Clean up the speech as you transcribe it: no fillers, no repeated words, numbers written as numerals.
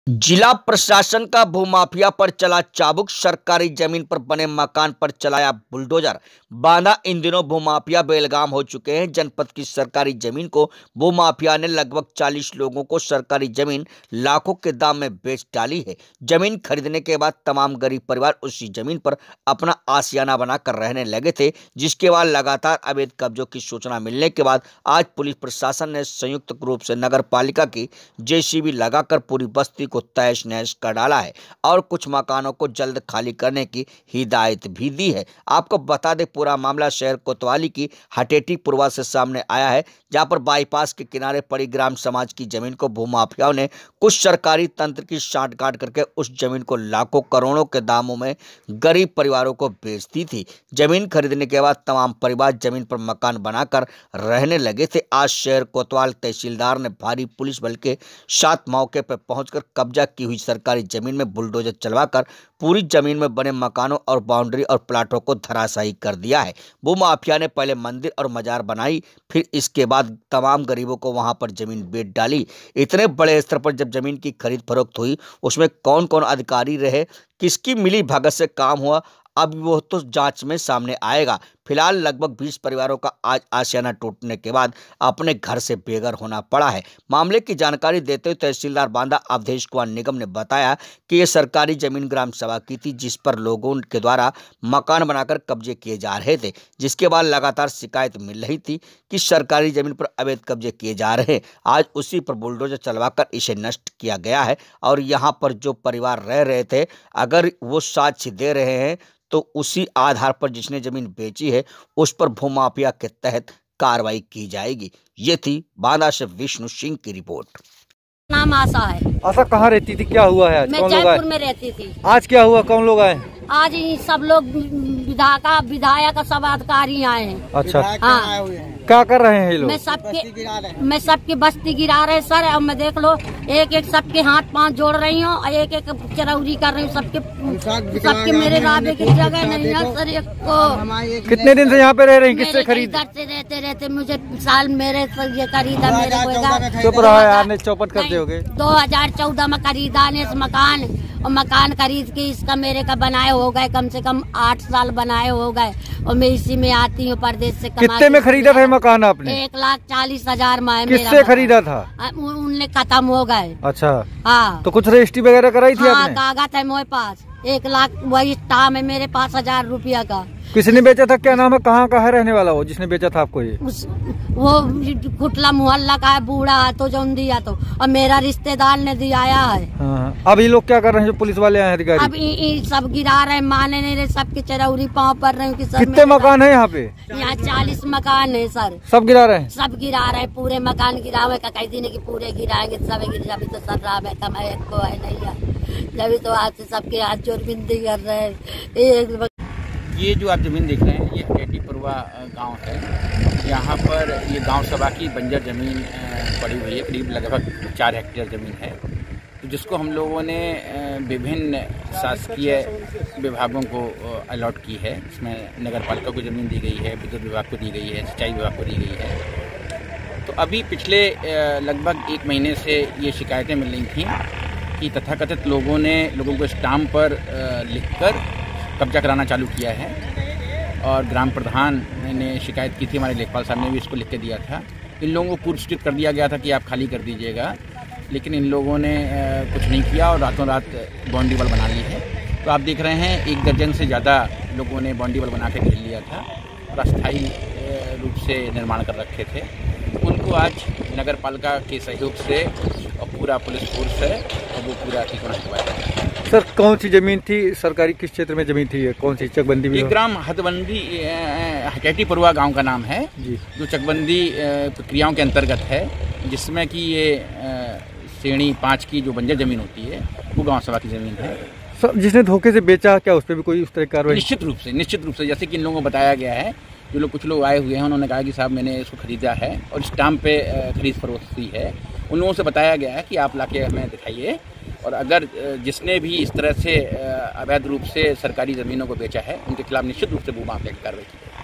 जिला प्रशासन का भूमाफिया पर चला चाबुक। सरकारी जमीन पर बने मकान पर चलाया बुलडोजर। बांदा इन दिनों भूमाफिया बेलगाम हो चुके हैं। जनपद की सरकारी जमीन को भूमाफिया ने लगभग 40 लोगों को सरकारी जमीन लाखों के दाम में बेच डाली है। जमीन खरीदने के बाद तमाम गरीब परिवार उसी जमीन पर अपना आशियाना बनाकर रहने लगे थे, जिसके बाद लगातार अवैध कब्जों की सूचना मिलने के बाद आज पुलिस प्रशासन ने संयुक्त रूप से नगर पालिका की जेसीबी लगाकर पूरी बस्ती को तहस नहस कर डाला है और कुछ मकानों को जल्द खाली करने की हिदायत भी दी है। आपको बता दें, पूरा मामला शहर कोतवाली की हटेटी पुरवा से सामने आया है, जहां पर बाईपास के किनारे पड़ी ग्राम समाज की जमीन को भूमाफियाओं ने कुछ सरकारी तंत्र की सांठगांठ करके उस जमीन को लाखों करोड़ों के दामों में गरीब परिवारों को बेच दी थी। जमीन खरीदने के बाद तमाम परिवार जमीन पर मकान बनाकर रहने लगे थे। आज शहर कोतवाल तहसीलदार ने भारी पुलिस बल के साथ मौके पर पहुंचकर कब्जा की हुई सरकारी जमीन में बुलडोजर चलवाकर पूरी जमीन में बने मकानों और बाउंड्री और प्लाटों को धराशायी कर दिया है। भूमाफिया ने पहले मंदिर और मजार बनाई, फिर इसके बाद तमाम गरीबों को वहां पर जमीन बेच डाली। इतने बड़े स्तर पर जब जमीन की खरीद फरोख्त हुई, उसमें कौन कौन अधिकारी रहे, किसकी मिली भगत से काम हुआ, अब वो तो जांच में सामने आएगा। फिलहाल लगभग 20 परिवारों का आज आशियाना टूटने के बाद अपने घर से बेघर होना पड़ा है। मामले की जानकारी देते हुए तहसीलदार बांदा अवधेश कुमार निगम ने बताया कि ये सरकारी जमीन ग्राम सभा की थी, जिस पर लोगों के द्वारा मकान बनाकर कब्जे किए जा रहे थे, जिसके बाद लगातार शिकायत मिल रही थी कि सरकारी जमीन पर अवैध कब्जे किए जा रहे हैं। आज उसी पर बुलडोजर चलवाकर इसे नष्ट किया गया है और यहाँ पर जो परिवार रह रहे थे, अगर वो साक्ष्य दे रहे हैं तो उसी आधार पर जिसने जमीन बेची है उस पर भूमाफिया के तहत कार्रवाई की जाएगी। ये थी बांदा से विष्णु सिंह की रिपोर्ट। नाम आशा है। आशा कहाँ रहती थी, क्या हुआ है आज? मैं जयपुर में रहती थी। आज क्या हुआ, कौन लोग आए? आज सब लोग विधायक सब अधिकारी आए हैं। अच्छा, हाँ, क्या कर रहे हैं ये लोग? मैं सबकी बस्ती गिरा रहे सर। और मैं देख लो, एक एक सबके हाथ पांव जोड़ रही हूँ और एक एक चरौरी कर रही हूँ। सबके मेरे राबे की जगह नहीं है सर। एक को कितने दिन से यहाँ पे रह रही हैं? किससे खरीद? घर से रहते मुझे साल मेरे ये खरीदा मेरे को। चुप रहा है यार, नहीं चौपट करते होगे। 2014 में खरीदा ने इस मकान, और मकान खरीद के इसका मेरे का बनाए हो गए कम से कम 8 साल बनाए हो गए। और मैं इसी में आती हूँ परदेश से। कितने में खरीदा था मकान आपने? 1,40,000 में। किससे खरीदा था? उनने खत्म हो गए। अच्छा, हाँ। तो कुछ रजिस्ट्री वगैरह कराई थी आपने? कागज है मेरे पास। 1 लाख वही टाम है मेरे पास 1000 रुपया का। किसने बेचा था, क्या नाम है, कहाँ का है रहने वाला वो जिसने बेचा था आपको? ये वो खुटला मोहल्ला का है, बूढ़ा है तो जौन दिया तो, और मेरा रिश्तेदार ने दिया है। हाँ। अब ये लोग क्या कर रहे हैं जो पुलिस वाले आए अधिकारी? अब सब गिरा रहे, माने नहीं रहे, सबके चरौरी पाँव पर रहे हैं। कितने मकान है यहाँ पे? यहाँ 40 मकान है सर। सब गिरा रहे हैं? सब गिरा रहे, पूरे मकान गिरावे का कई दिन की पूरे गिराएंगे सब। अभी तो सर रहा है कमाई को है नहीं है, जब तो आज से सबके हाथ जोड़ बिंदी कर रहे हैं। ये जो आप ज़मीन देख रहे हैं, ये हटेटी पुरवा गांव है। यहाँ पर ये गांव सभा की बंजर ज़मीन पड़ी हुई है, करीब लगभग 4 हेक्टेयर ज़मीन है, तो जिसको हम लोगों ने विभिन्न शासकीय विभागों को अलॉट की है। इसमें नगर पालिका को ज़मीन दी गई है, विद्युत विभाग को दी गई है, सिंचाई विभाग को दी गई है। तो अभी पिछले लगभग 1 महीने से ये शिकायतें मिल रही थीं कि तथाकथित लोगों ने लोगों को स्टाम्प पर लिखकर कब्जा कराना चालू किया है। और ग्राम प्रधान ने शिकायत की थी, हमारे लेखपाल साहब ने भी इसको लिख के दिया था। इन लोगों को पूर्व सूचित कर दिया गया था कि आप खाली कर दीजिएगा, लेकिन इन लोगों ने कुछ नहीं किया और रातों रात बाउंड्री वॉल बना ली है। तो आप देख रहे हैं 1 दर्जन से ज़्यादा लोगों ने बाउंड्री वॉल बना के घेर लिया था और अस्थायी रूप से निर्माण कर रखे थे। उनको आज नगर पालिका के सहयोग से और पूरा पुलिस फोर्स है और वो पूरा ठिकाना करवाया। सर, कौन सी जमीन थी सरकारी, किस क्षेत्र में जमीन थी? कौन सी चकबंदी? ये ग्राम हथबंदी हटेटी पुरवा गांव का नाम है जी, जो चकबंदी प्रक्रियाओं के अंतर्गत है, जिसमें कि ये श्रेणी 5 की जो बंजर जमीन होती है वो गांव सभा की जमीन है। सर, जिसने धोखे से बेचा, क्या उस पर भी कोई उस तरह की कार्रवाई? निश्चित रूप से जैसे कि इन लोगों को बताया गया है, जो लोग कुछ लोग आए हुए हैं उन्होंने कहा कि साहब मैंने इसको खरीदा है और स्टाम्प पे खरीद फरोख्त हुई है। उन लोगों से बताया गया है कि आप लाके हमें दिखाइए, और अगर जिसने भी इस तरह से अवैध रूप से सरकारी ज़मीनों को बेचा है उनके खिलाफ निश्चित रूप से भूमाफिया की कार्रवाई की।